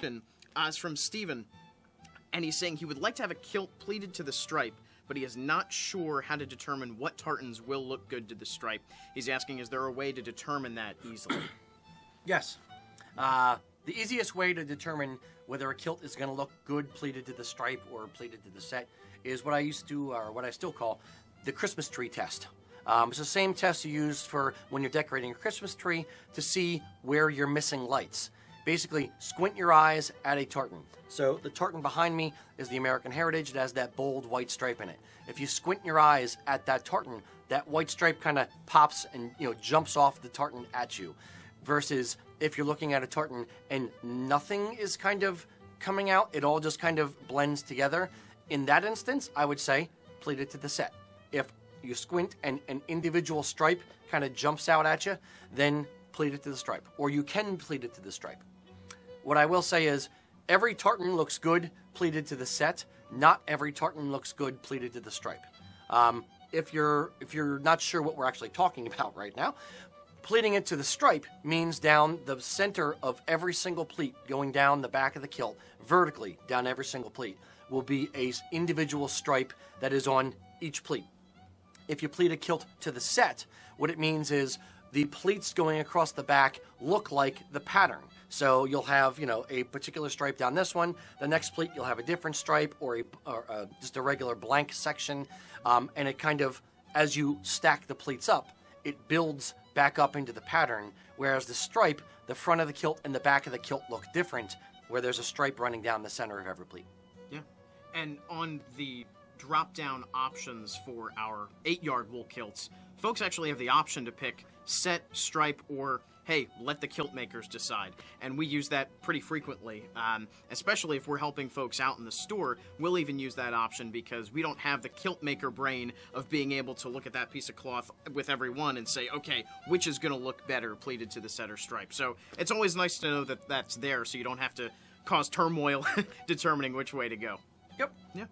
question is from Steven, and he's saying he would like to have a kilt pleated to the stripe, but he is not sure how to determine what tartans will look good to the stripe. He's asking, is there a way to determine that easily? Yes. The easiest way to determine whether a kilt is going to look good pleated to the stripe or pleated to the set is what I used to, or what I still call, the Christmas tree test. It's the same test you use for when you're decorating a Christmas tree to see where you're missing lights. Basically, squint your eyes at a tartan. So the tartan behind me is the American Heritage. It has that bold white stripe in it. If you squint your eyes at that tartan, that white stripe kind of pops and jumps off the tartan at you. Versus if you're looking at a tartan and nothing is kind of coming out, it all just kind of blends together. In that instance, I would say pleat it to the set. If you squint and an individual stripe kind of jumps out at you, then pleat it to the stripe. Or you can pleat it to the stripe. What I will say is, every tartan looks good pleated to the set. Not every tartan looks good pleated to the stripe. If you're not sure what we're actually talking about right now, pleating it to the stripe means down the center of every single pleat, going down the back of the kilt, vertically down every single pleat, will be a individual stripe that is on each pleat. If you pleat a kilt to the set, what it means is the pleats going across the back look like the pattern. So you'll have, a particular stripe down this one. The next pleat you'll have a different stripe or just a regular blank section. And it kind of, as you stack the pleats up, it builds back up into the pattern. Whereas the stripe, the front of the kilt and the back of the kilt look different, where there's a stripe running down the center of every pleat. Yeah. And on the drop-down options for our 8-yard wool kilts, folks actually have the option to pick set, stripe, or, hey, let the kilt makers decide. And we use that pretty frequently, especially if we're helping folks out in the store. We'll even use that option because we don't have the kilt maker brain of being able to look at that piece of cloth with every one and say, okay, which is going to look better pleated to the set or stripe. So it's always nice to know that that's there so you don't have to cause turmoil determining which way to go. Yep. Yeah.